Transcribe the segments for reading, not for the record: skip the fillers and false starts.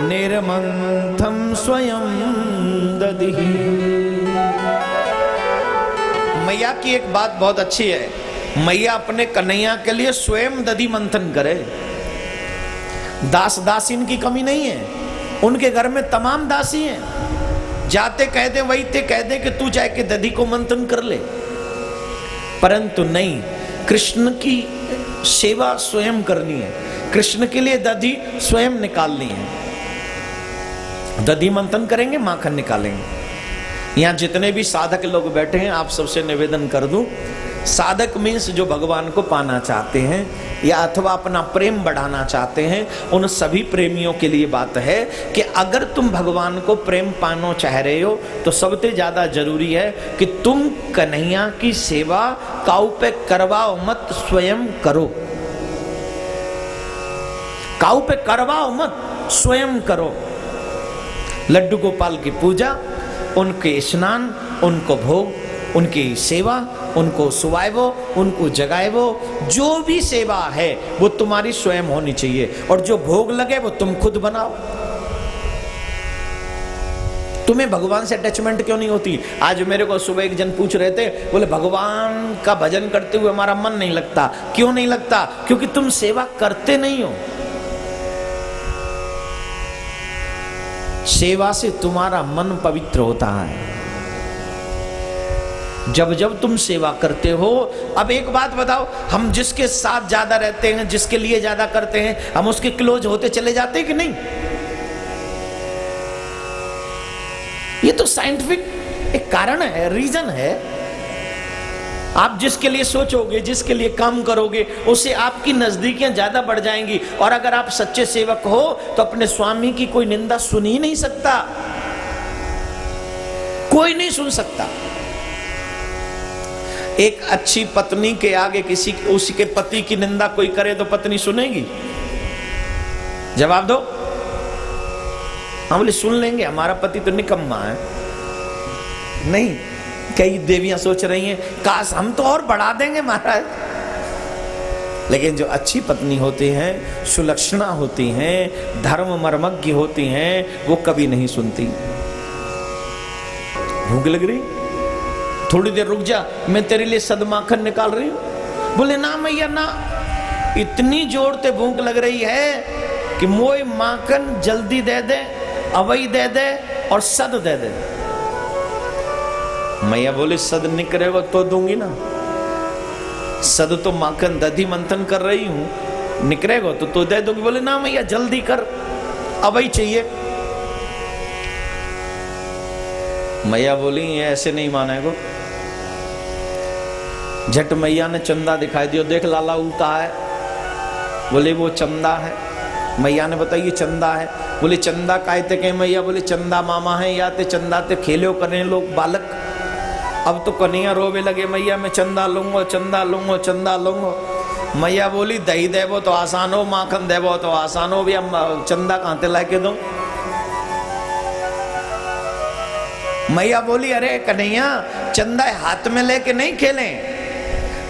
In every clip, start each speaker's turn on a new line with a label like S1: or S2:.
S1: निर्मंथम स्वयं दधिः। मैया की एक बात बहुत अच्छी है, मैया अपने कन्हैया के लिए स्वयं दधि मंथन करे। दास दासीन की कमी नहीं है, उनके घर में तमाम दासी हैं। जाते कह दे, वही ते कह दे कि तू जाके दधि को मंथन कर ले, परंतु नहीं, कृष्ण की सेवा स्वयं करनी है, कृष्ण के लिए दधि स्वयं निकालनी है। दधि मंथन करेंगे, माखन निकालेंगे। यहाँ जितने भी साधक लोग बैठे हैं, आप सबसे निवेदन कर दूं, साधक मीन्स जो भगवान को पाना चाहते हैं या अथवा अपना प्रेम बढ़ाना चाहते हैं, उन सभी प्रेमियों के लिए बात है कि अगर तुम भगवान को प्रेम पाना चाह रहे हो तो सबसे ज्यादा जरूरी है कि तुम कन्हैया की सेवा काऊ पे करवाओ मत, स्वयं करो। काऊ पे करवाओ मत, स्वयं करो। लड्डू गोपाल की पूजा, उनके स्नान, उनको भोग, उनकी सेवा, उनको सुवाएवो, उनको जगाएवो, जो भी सेवा है वो तुम्हारी स्वयं होनी चाहिए, और जो भोग लगे वो तुम खुद बनाओ। तुम्हें भगवान से अटैचमेंट क्यों नहीं होती? आज मेरे को सुबह एक जन पूछ रहे थे, बोले भगवान का भजन करते हुए हमारा मन नहीं लगता। क्यों नहीं लगता? क्योंकि तुम सेवा करते नहीं हो। सेवा से तुम्हारा मन पवित्र होता है। जब जब तुम सेवा करते हो, अब एक बात बताओ, हम जिसके साथ ज्यादा रहते हैं, जिसके लिए ज्यादा करते हैं, हम उसके क्लोज होते चले जाते हैं कि नहीं? ये तो साइंटिफिक एक कारण है, रीजन है। आप जिसके लिए सोचोगे, जिसके लिए काम करोगे, उससे आपकी नजदीकियां ज्यादा बढ़ जाएंगी। और अगर आप सच्चे सेवक हो तो अपने स्वामी की कोई निंदा सुन ही नहीं सकता, कोई नहीं सुन सकता। एक अच्छी पत्नी के आगे किसी उसके पति की निंदा कोई करे तो पत्नी सुनेगी? जवाब दो। हम बोले सुन लेंगे, हमारा पति तो निकम्मा है। नहीं, कई देवियां सोच रही हैं काश हम तो और बढ़ा देंगे महाराज। लेकिन जो अच्छी पत्नी होती हैं, सुलक्षणा होती हैं, धर्म मर्मज्ञ होती हैं, वो कभी नहीं सुनती। भूख लग रही, थोड़ी देर रुक जा, मैं तेरे लिए सदमाखन निकाल रही हूं। बोले ना मैया ना, इतनी जोर से भूख लग रही है कि मोए माखन जल्दी दे दे, अवई दे दे और सद दे दे। मैया बोले सद निकलेगा तो दूंगी ना, सद तो माखन दधि मंथन कर रही हूं, निकलेगा तो दे दूंगी। बोले ना मैया जल्दी कर, अवई चाहिए। मैया बोली ऐसे नहीं मानेगो। झट मैया ने चंदा दिखाई दिया, देख लाला उल्टा है। बोले वो चंदा है। मैया ने बताइए चंदा है। बोले चंदा कायते कहे मैया? बोले चंदा मामा है या ते चंदा ते खेलो करें लोग बालक। अब तो कन्हैया रोवे लगे, मैया मैं चंदा लूंगा, चंदा लूंगा, चंदा लूंगा। मैया बोली दही देवो तो आसान हो, माखन देवो तो आसान हो, भैया चंदा कहां ते लाके दूं? मैया बोली अरे कन्हैया, चंदा हाथ में लेके नहीं खेलें,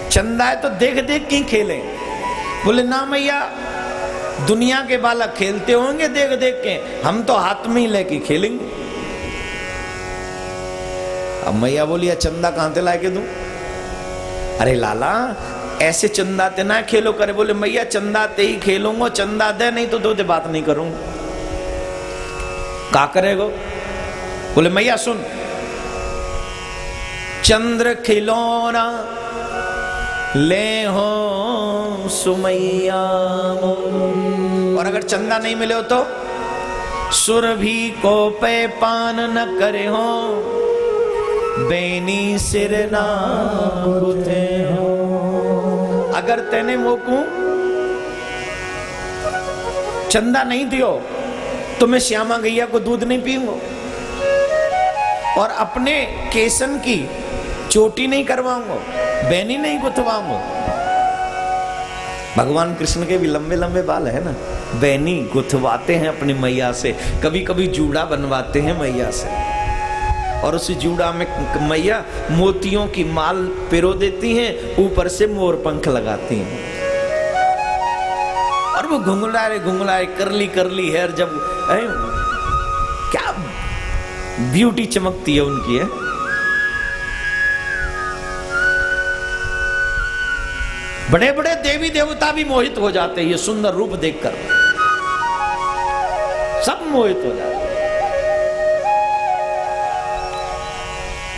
S1: चंदा है तो देख देख के खेलें। बोले ना मैया, दुनिया के बालक खेलते होंगे देख देख के, हम तो हाथ में ही लेके खेलेंगे। अब मैया बोली चंदा कहां ते लाके दूं? अरे लाला ऐसे चंदा ते ना खेलो करे। बोले मैया चंदा ते ही खेलूंगा, चंदा दे नहीं तो दो दे बात नहीं करूंगा। का करेगो? बोले मैया सुन, चंद्र खिलौना ले हो सुमैया, और अगर चंदा नहीं मिले हो तो सुरभि को पे पान न करे हो, बेनी सिर ना गुथे हो। अगर तेने मोकू चंदा नहीं दियो तो मैं श्यामा गैया को दूध नहीं पीऊंगा, और अपने केसन की चोटी नहीं करवाऊंगा, बेनी नहीं गुथवाऊंगा। भगवान कृष्ण के भी लंबे लंबे बाल है ना, बेनी गुथवाते हैं अपनी मैया से, कभी कभी जूड़ा बनवाते हैं मैया से, और उस जूड़ा में मैया मोतियों की माल पिरो देती हैं, ऊपर से मोर पंख लगाती हैं। और वो घुंघलाए करली हेयर, जब क्या ब्यूटी चमकती है उनकी, है। बड़े बड़े देवी देवता भी मोहित हो जाते हैं ये सुंदर रूप देखकर, सब मोहित हो जाते।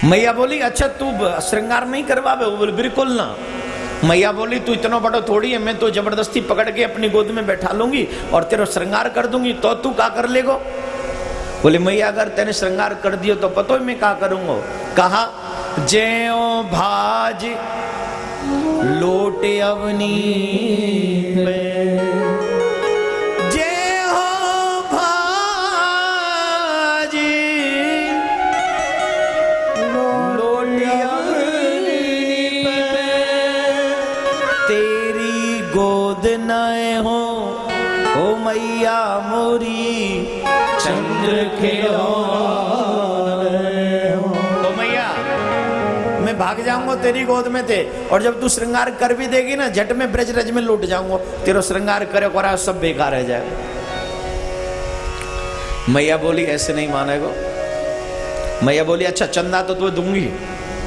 S1: मैया बोली अच्छा तू श्रृंगार नहीं करवावे? वो बोले बिल्कुल ना। मैया बोली तू इतना बड़ा थोड़ी है, मैं तो जबरदस्ती पकड़ के अपनी गोद में बैठा लूंगी और तेरा श्रृंगार कर दूंगी, तो तू क्या कर लेगो? बोले मैया अगर तेने श्रृंगार कर दियो तो पतो है मैं क्या करूंगा। कहा ज्यों भाज लोटे अवनी में, ज्यों भाज लोटे अवनी में, तेरी गोद नए हो ओ मैया मोरी चंद्र के तो मैया मैं भाग जाऊंगा तेरी गोद में थे, और जब तू श्रृंगार कर भी देगी ना झट में ब्रज रज में लौट जाऊंगा, तेरा श्रृंगार करे करा सब बेकार रह जाएगा। मैया बोली ऐसे नहीं मानेगो। मैया बोली अच्छा चंदा तो तू दूंगी,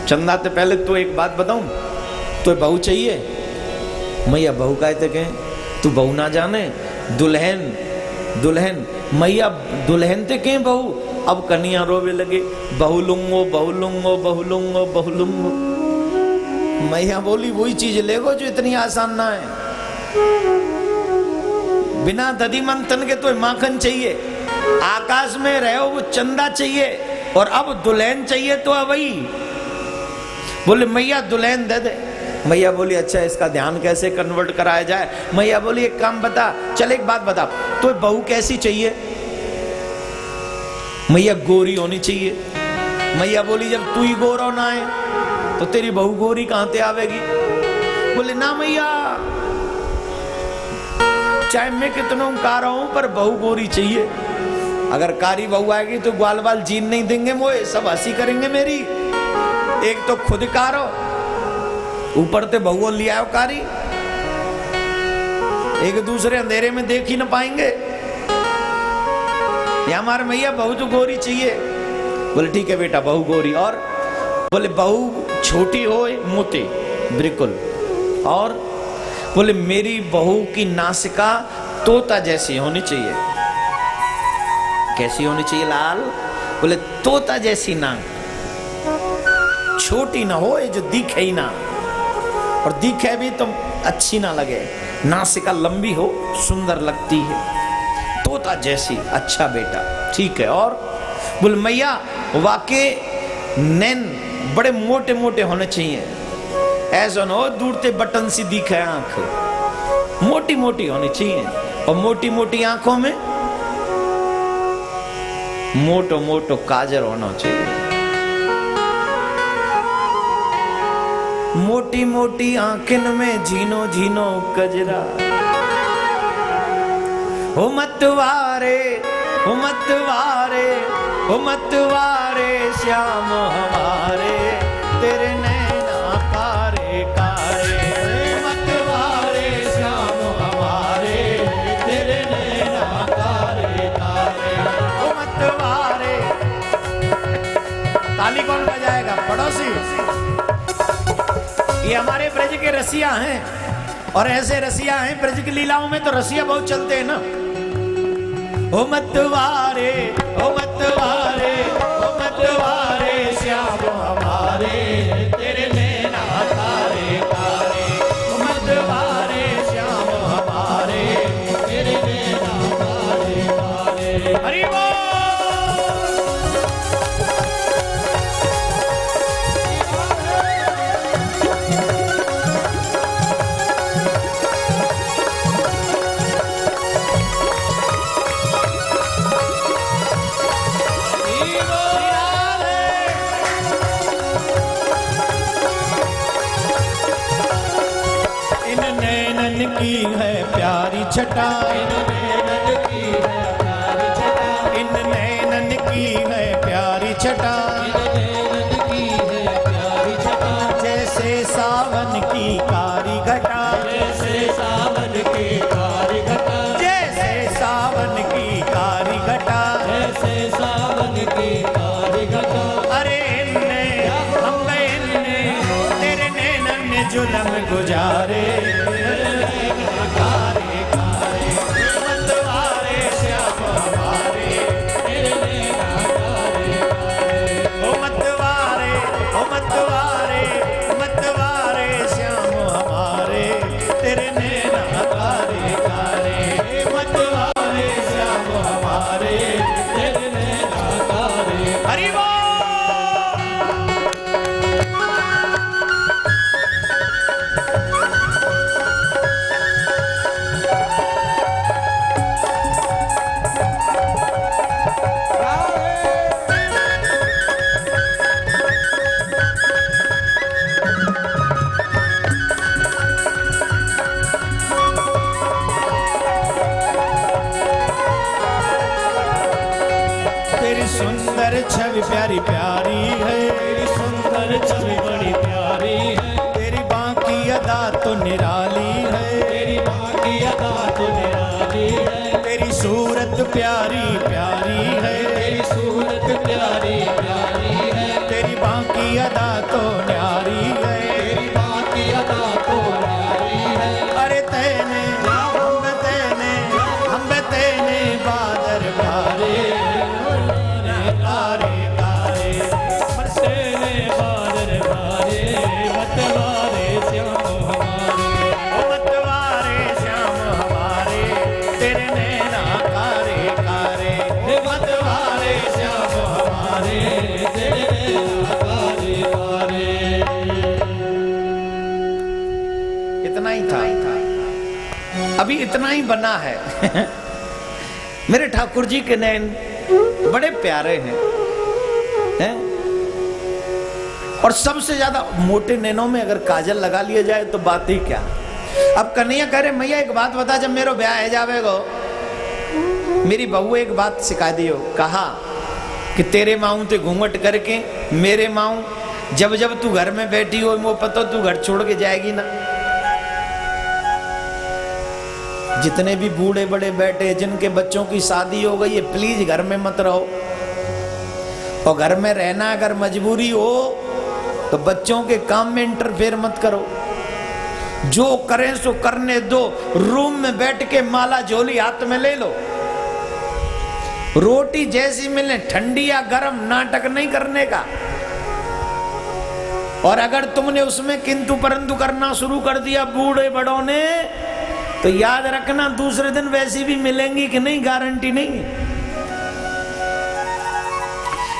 S1: चंदा तो पहले तो एक बात बताऊं, तो बहू चाहिए? मैया बहू कहते कहें तू बहू ना जाने, दुल्हन दुल्हन। मैया दुल्हन ते कहें बहू? अब कन्या रोवे लगे बहू लूंगो बहू लूंगो बहू लूंगो बहू लूंगो। मैया बोली वही चीज लेगो जो इतनी आसान ना है, बिना दधी मंथन के तो माखन चाहिए, आकाश में रहो वो चंदा चाहिए, और अब दुल्हन चाहिए तो वही। बोले मैया दुल्हन दे दे। मैया बोली अच्छा इसका ध्यान कैसे कन्वर्ट कराया जाए? मैया बोली एक काम बता, चल एक बात बता, तो बहू कैसी चाहिए? मैया गोरी होनी चाहिए। मैया बोली जब तू ही गोरा ना है तो तेरी बहू गोरी कहां से आवेगी? बोले ना मैया, चाहे मैं कितना कारा हूं पर बहू गोरी चाहिए। अगर कारी बहू आएगी तो ग्वाल बाल जीन नहीं देंगे मोए, सब हंसी करेंगे मेरी। एक तो खुद कारो, ऊपर ते बहुओं लिया हो कारी, एक दूसरे अंधेरे में देख ही ना पाएंगे। या हमारे मैया बहू तो गोरी चाहिए। बोले ठीक है बेटा बहू गोरी। और बोले बहू छोटी हो मोटी बिल्कुल। और बोले मेरी बहू की नासिका तोता जैसी होनी चाहिए। कैसी होनी चाहिए लाल? बोले तोता जैसी नाक, छोटी ना हो जो दिखे ही ना, और दिखे भी तो अच्छी ना लगे, नासिका लंबी हो सुंदर लगती है, तोता जैसी। अच्छा बेटा ठीक है। और बोल मैया वाके नैन बड़े मोटे मोटे होने चाहिए, ऐसा ना हो दूर से बटन सी दिखे आंख, मोटी मोटी होनी चाहिए। और मोटी मोटी आंखों में मोटो मोटो काजर होना चाहिए, मोटी मोटी आंखन में झीनो झीनो कजरा। हो मतवारे हो मतवारे हो मतवारे श्याम हमारे, तेरे नैना कारे कारे। मतवारे श्याम हमारे, तेरे नैना कारे कारे। हो मतवारे। ताली कौन बजाएगा? पड़ोसी। ये हमारे ब्रज के रसिया हैं, और ऐसे रसिया हैं ब्रज की लीलाओं में तो रसिया बहुत चलते हैं ना। ओ मतवारे ओ मतवारे ओ मतवारे श्याम हमारे, तेरे नैना कारे कारे। ओ मतवारे श्याम हमारे, तेरे नैना कारे कारे। हरि बोल। की है प्यारी छटा, इन नैनन की है प्यारी छटा, जैसे सावन की कारी घटा, जैसे सावन की कारी घटा। गुजारे, कारे कारे मतवारे श्याम हमारे, तेरे नैना कारे कारे। ओ मतवारे, ओ मतवारे, मतवारे श्याम हमारे, तेरे नैना कारे कारे, मतवारे श्याम हमारे, तेरे नैना कारे। हरि बोल। तेरी सुंदर छवि प्यारी प्यारी है, तेरी सुंदर छवि बड़ी प्यारी है, तेरी बाकी अदा तो निराली है, तेरी बाकी अदा तो निराली है, तेरी सूरत प्यारी प्यारी है, तेरी सूरत प्यारी प्यारी है, तेरी बाकी अदा तो न्यारी है, तेरी बाकी अदा तो न्यारी है। अरे तेने हम तेने बादर भारे, कारे कारे बरसेले बादर भारे, मतवारे श्याम हमारे, ओ मतवारे श्याम हमारे, तेरे नैना कारे कारे, मतवारे श्याम हमारे, तेरे नैना कारे कारे। इतना ही था, अभी इतना ही बना है। मेरे ठाकुर जी के नैन बड़े प्यारे हैं, हैं? और सबसे ज्यादा मोटे नैनों में अगर काजल लगा लिया जाए तो बात ही क्या। अब कन्हैया कह रहे मैया एक बात बता, जब मेरो ब्याह है जावेगो, मेरी बहू एक बात सिखा दियो, कहा कि तेरे माऊ ते घूंघट करके मेरे माऊ जब जब तू घर में बैठी हो वो पता तू घर छोड़ के जाएगी ना। जितने भी बूढ़े बड़े बैठे जिनके बच्चों की शादी हो गई है, प्लीज घर में मत रहो। और घर में रहना अगर मजबूरी हो तो बच्चों के काम में इंटरफेयर मत करो। जो करें सो करने दो। रूम में बैठ के माला झोली हाथ में ले लो, रोटी जैसी मिले ठंडी या गरम, नाटक नहीं करने का। और अगर तुमने उसमें किंतु परंतु करना शुरू कर दिया बूढ़े बड़ों ने, तो याद रखना दूसरे दिन वैसी भी मिलेंगी कि नहीं, गारंटी नहीं।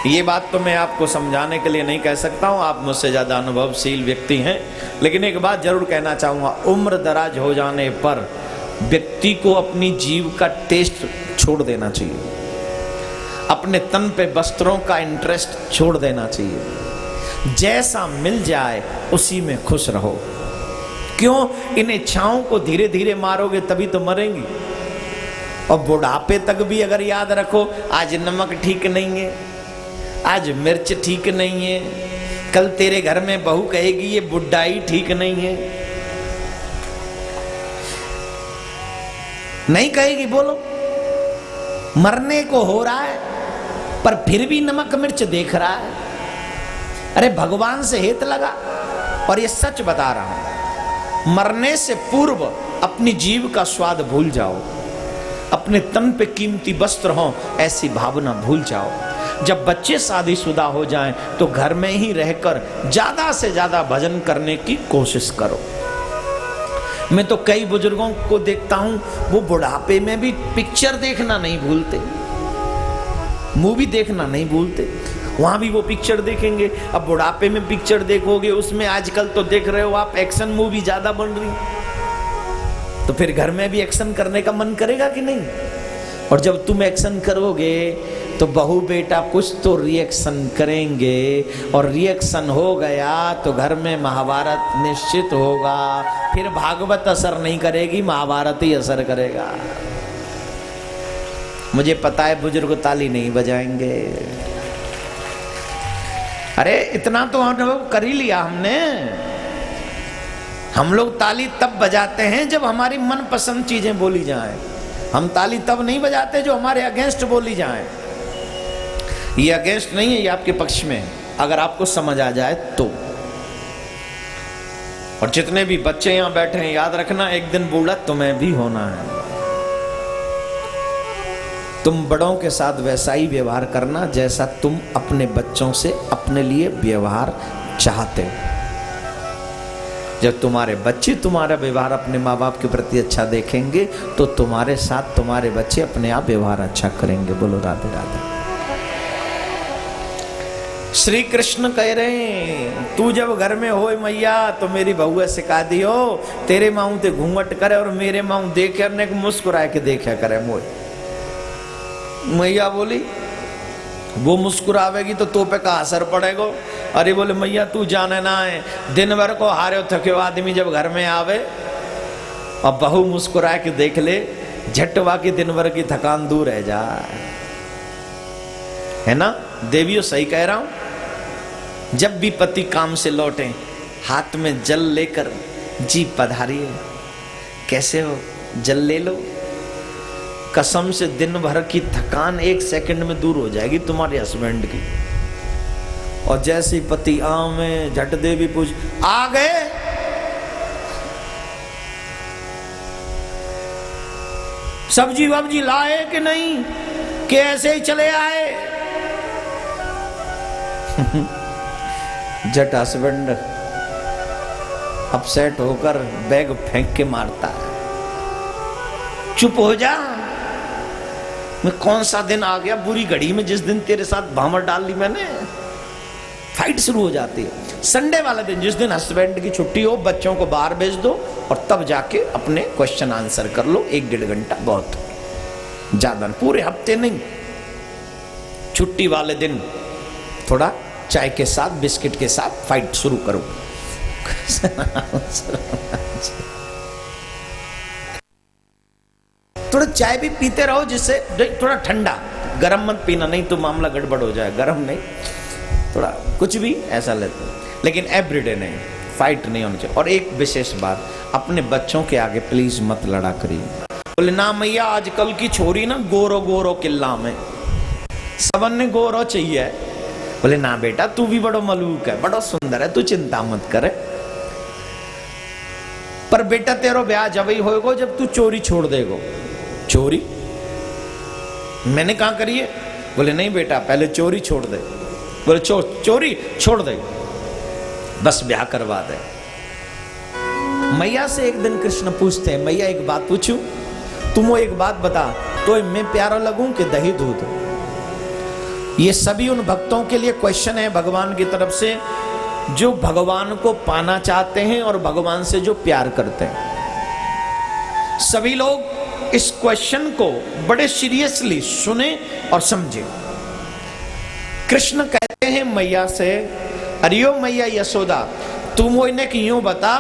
S1: ये बात तो मैं आपको समझाने के लिए नहीं कह सकता हूं, आप मुझसे ज्यादा अनुभवशील व्यक्ति हैं। लेकिन एक बात जरूर कहना चाहूंगा, उम्र दराज हो जाने पर व्यक्ति को अपनी जीव का टेस्ट छोड़ देना चाहिए, अपने तन पे वस्त्रों का इंटरेस्ट छोड़ देना चाहिए। जैसा मिल जाए उसी में खुश रहो। क्यों इन इच्छाओं को धीरे धीरे मारोगे तभी तो मरेंगी। और बुढ़ापे तक भी अगर याद रखो, आज नमक ठीक नहीं है, आज मिर्च ठीक नहीं है, कल तेरे घर में बहू कहेगी ये बुढ़ाई ठीक नहीं है। नहीं कहेगी, बोलो। मरने को हो रहा है पर फिर भी नमक मिर्च देख रहा है। अरे भगवान से हेत लगा। और ये सच बता रहा हूं, मरने से पूर्व अपनी जीव का स्वाद भूल जाओ, अपने तन पे कीमती वस्त्र हो ऐसी भावना भूल जाओ। जब बच्चे शादीशुदा हो जाएं तो घर में ही रहकर ज्यादा से ज्यादा भजन करने की कोशिश करो। मैं तो कई बुजुर्गों को देखता हूं, वो बुढ़ापे में भी पिक्चर देखना नहीं भूलते, मूवी देखना नहीं भूलते। वहां भी वो पिक्चर देखेंगे। अब बुढ़ापे में पिक्चर देखोगे, उसमें आजकल तो देख रहे हो आप एक्शन मूवी ज्यादा बन रही, तो फिर घर में भी एक्शन करने का मन करेगा कि नहीं। और जब तुम एक्शन करोगे तो बहू बेटा कुछ तो रिएक्शन करेंगे, और रिएक्शन हो गया तो घर में महाभारत निश्चित होगा। फिर भागवत असर नहीं करेगी, महाभारत ही असर करेगा। मुझे पता है बुजुर्ग ताली नहीं बजाएंगे। अरे इतना तो अनुभव कर ही लिया हमने। हम लोग ताली तब बजाते हैं जब हमारी मनपसंद चीजें बोली जाएं। हम ताली तब नहीं बजाते जो हमारे अगेंस्ट बोली जाएं। ये अगेंस्ट नहीं है, ये आपके पक्ष में है, अगर आपको समझ आ जाए तो। और जितने भी बच्चे यहां बैठे हैं, याद रखना एक दिन बूढ़ा तुम्हें भी होना है। तुम बड़ों के साथ वैसा ही व्यवहार करना जैसा तुम अपने बच्चों से अपने लिए व्यवहार चाहते हो। जब तुम्हारे बच्चे तुम्हारा व्यवहार अपने माँ बाप के प्रति अच्छा देखेंगे तो तुम्हारे साथ तुम्हारे बच्चे अपने आप व्यवहार अच्छा करेंगे। बोलो राधे राधे। श्री कृष्ण कह रहे हैं, तू जब घर में हो मैया तो मेरी बहुआ सिखा दियो, तेरे माऊ ते घूंघट करे और मेरे माऊ देखे ने मुस्कुरा के देखा करे मोए। मैया बोली वो मुस्कुरावेगी तो तो पे का असर पड़ेगा। अरे बोले मैया तू जाने ना है, दिन भर को हारे थके आदमी जब घर में आवे और बहू मुस्कुरा के देख ले, झटवा के दिन भर की थकान दूर रह जाए, है ना देवियों? सही कह रहा हूं। जब भी पति काम से लौटे हाथ में जल लेकर जी पधारिए। कैसे हो? जल ले लो, कसम से दिन भर की थकान 1 सेकंड में दूर हो जाएगी तुम्हारे हस्बैंड की। और जैसे पति आवे झट दे भी पूछ आ गए, सब्जी वब्जी लाए कि नहीं, कि ऐसे ही चले आए? झट हस्बैंड अपसेट होकर बैग फेंक के मारता है, चुप हो जा, मैं कौन सा दिन आ गया बुरी घड़ी में जिस दिन तेरे साथ भामर डाल ली मैंने। फाइट शुरू हो जाती है। संडे वाला दिन जिस दिन हस्बैंड की छुट्टी हो, बच्चों को बाहर भेज दो और तब जाके अपने क्वेश्चन आंसर कर लो। 1-1.5 घंटा बहुत, ज्यादा पूरे हफ्ते नहीं। छुट्टी वाले दिन थोड़ा चाय के साथ बिस्किट के साथ फाइट शुरू करो। थोड़ा चाय भी पीते रहो जिससे थोड़ा ठंडा, गरम मत पीना नहीं तो मामला गड़बड़ हो जाए। गरम नहीं, थोड़ा कुछ भी ऐसा लेते, लेकिन एवरीडे नहीं, फाइट नहीं होनी चाहिए। और एक विशेष बात, अपने बच्चों के आगे प्लीज मत लड़ा करिए। बोले ना मैया आजकल की छोरी ना गोरो गोरो किल्ला में सबन ने गोरो चाहिए। बोले ना बेटा तू भी बड़ो मलूक है, बड़ो सुंदर है, तू चिंता मत करे। पर बेटा तेरो ब्याह जब ही होएगो जब तू चोरी छोड़ देगो। चोरी मैंने कहा करिए? बोले नहीं बेटा पहले चोरी छोड़ दे। बोले चोरी छोड़ दे, बस ब्याह करवा दे। मैया से एक दिन कृष्ण पूछते हैं, मैया एक बात पूछूं, तुम एक बात बता, तो मैं प्यारा लगूं कि दही दूध? ये सभी उन भक्तों के लिए क्वेश्चन है भगवान की तरफ से जो भगवान को पाना चाहते हैं और भगवान से जो प्यार करते हैं। सभी लोग इस क्वेश्चन को बड़े सीरियसली सुने और समझे। कृष्ण कहते हैं मैया से, अरियो मैया यशोदा तुम वो इन्हें कि यूं बता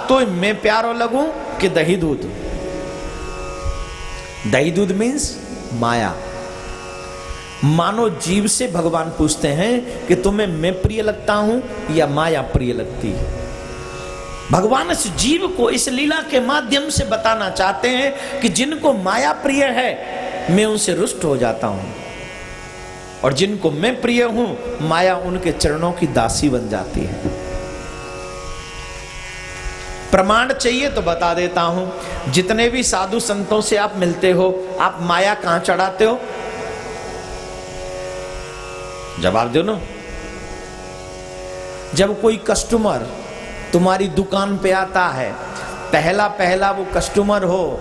S1: तो मैं प्यारो लगूं कि दही दूध? दही दूध मीन्स माया। मानो जीव से भगवान पूछते हैं कि तुम्हें मैं प्रिय लगता हूं या माया प्रिय लगती है। भगवान इस जीव को इस लीला के माध्यम से बताना चाहते हैं कि जिनको माया प्रिय है मैं उनसे रुष्ट हो जाता हूं, और जिनको मैं प्रिय हूं माया उनके चरणों की दासी बन जाती है। प्रमाण चाहिए तो बता देता हूं, जितने भी साधु संतों से आप मिलते हो आप माया कहां चढ़ाते हो? जवाब दो ना। जब कोई कस्टमर तुम्हारी दुकान पे आता है, पहला वो कस्टमर हो,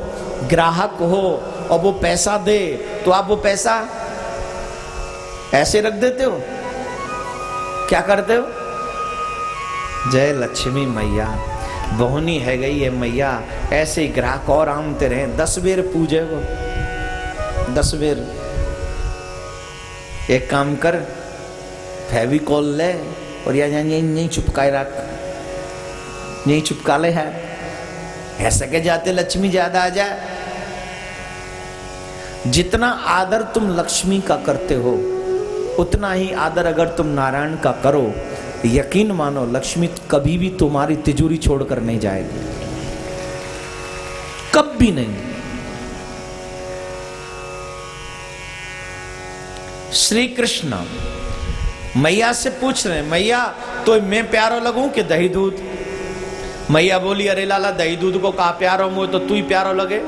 S1: ग्राहक हो, और वो पैसा दे तो आप वो पैसा ऐसे रख देते हो? क्या करते हो? जय लक्ष्मी मैया, बहुनी है गई है मैया, ऐसे ही ग्राहक और आमते रहे। 10 बेर पूजे वो, 10 बेर। एक काम कर, फेविकॉल ले और यहीं चिपकाए रख, यहीं चिपका ले है, ऐसा के जाते लक्ष्मी ज्यादा आ जाए। जितना आदर तुम लक्ष्मी का करते हो उतना ही आदर अगर तुम नारायण का करो, यकीन मानो लक्ष्मी कभी भी तुम्हारी तिजोरी छोड़कर नहीं जाएगी, कभी नहीं। श्री कृष्ण मैया से पूछ रहे हैं, मैया तो मैं प्यारा लगूं कि दही दूध? मैया बोली अरे लाला दही दूध को कहा प्यारो मुझे तो तू ही प्यारो लगे।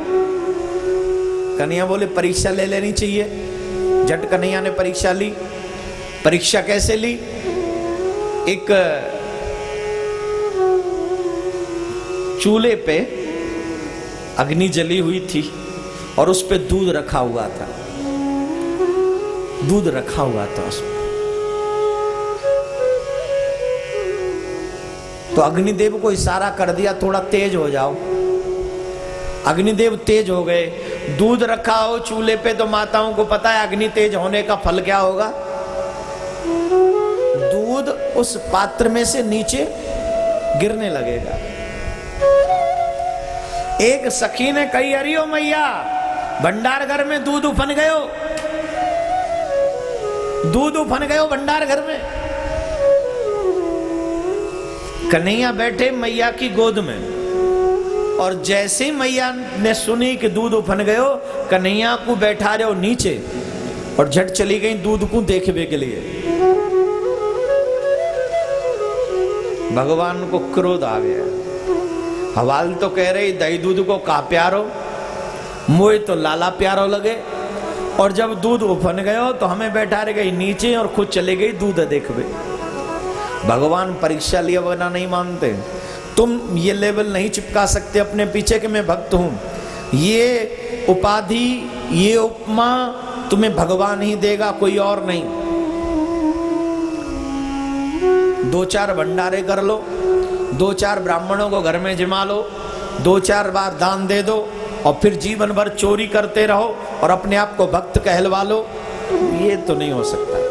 S1: कन्हैया बोले परीक्षा ले लेनी चाहिए। झट कन्हैया ने परीक्षा ली। परीक्षा कैसे ली? एक चूल्हे पे अग्नि जली हुई थी और उस पे दूध रखा हुआ था। दूध रखा हुआ था उसमें। तो अग्निदेव को इशारा कर दिया थोड़ा तेज हो जाओ। अग्निदेव तेज हो गए। दूध रखा हो चूल्हे पे तो माताओं को पता है अग्नि तेज होने का फल क्या होगा। दूध उस पात्र में से नीचे गिरने लगेगा। एक सखी ने कही अरियो मैया भंडार घर में दूध उफन गयो, दूध उफन गयो भंडार घर में। कन्हैया बैठे मैया की गोद में और जैसे मैया ने सुनी कि दूध उफन गयो, कन्हैया को बैठा रहे हो नीचे और झट चली गई दूध को देखने के लिए। भगवान को क्रोध आ गया। हवाल तो कह रही दही दूध को का प्यारो, मोए तो लाला प्यारो लगे। और जब दूध उफन गयो तो हमें बैठा रह गई नीचे और खुद चले गई दूध देखबे। भगवान परीक्षा लिया वरना नहीं मानते। तुम ये लेवल नहीं चिपका सकते अपने पीछे कि मैं भक्त हूं। ये उपाधि, ये उपमा तुम्हें भगवान ही देगा, कोई और नहीं। दो चार भंडारे कर लो, दो चार ब्राह्मणों को घर में जिमा लो, दो चार बार दान दे दो और फिर जीवन भर चोरी करते रहो और अपने आप को भक्त कहलवा लो, ये तो नहीं हो सकता।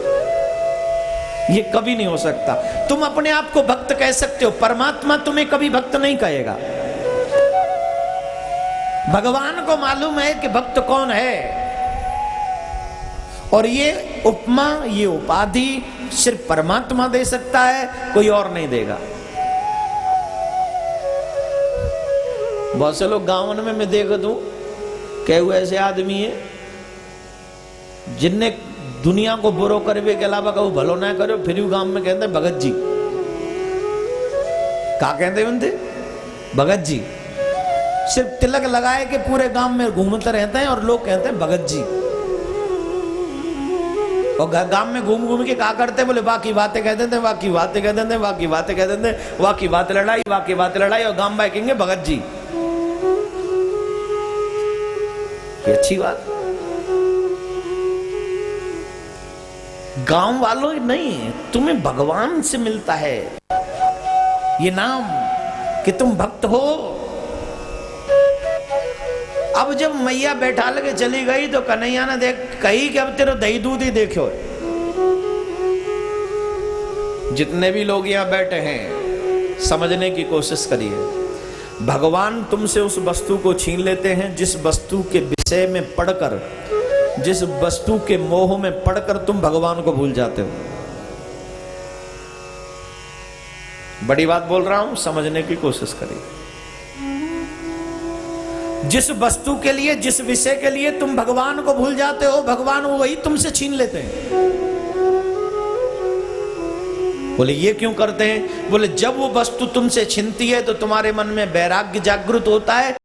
S1: ये कभी नहीं हो सकता। तुम अपने आप को भक्त कह सकते हो, परमात्मा तुम्हें कभी भक्त नहीं कहेगा। भगवान को मालूम है कि भक्त कौन है। और ये उपमा, ये उपाधि सिर्फ परमात्मा दे सकता है, कोई और नहीं देगा। बहुत से लोग गांव में मैं देख दूं क्या हुए ऐसे आदमी है जिनने दुनिया को बुरो करवे के अलावा कहू भलो ना करो, फिर भी गांव में कहते भगत जी। क्या कहते बनते? भगत जी। सिर्फ तिलक लगाए के पूरे गांव में घूमते रहते हैं और लोग कहते हैं भगत जी। और गांव में घूम घूम के क्या करते? बोले बाकी बातें कह देते, बाकी बातें कह देते, बाकी बातें कह देते, बाकी बात लड़ाई, बाकी बात लड़ाई और गांव में कहेंगे भगत जी। ये अच्छी बात। गांव वालों नहीं, तुम्हें भगवान से मिलता है ये नाम कि तुम भक्त हो। अब जब मैया बैठा लगे चली गई तो कन्हैया ने देख कही कि अब तेरे दही दूध ही देखो। जितने भी लोग यहां बैठे हैं समझने की कोशिश करिए। भगवान तुमसे उस वस्तु को छीन लेते हैं जिस वस्तु के विषय में पढ़कर, जिस वस्तु के मोह में पड़कर तुम भगवान को भूल जाते हो। बड़ी बात बोल रहा हूं, समझने की कोशिश करिए। जिस वस्तु के लिए, जिस विषय के लिए तुम भगवान को भूल जाते हो, भगवान वही तुमसे छीन लेते हैं। बोले ये क्यों करते हैं? बोले जब वो वस्तु तुमसे छिनती है तो तुम्हारे मन में वैराग्य जागृत होता है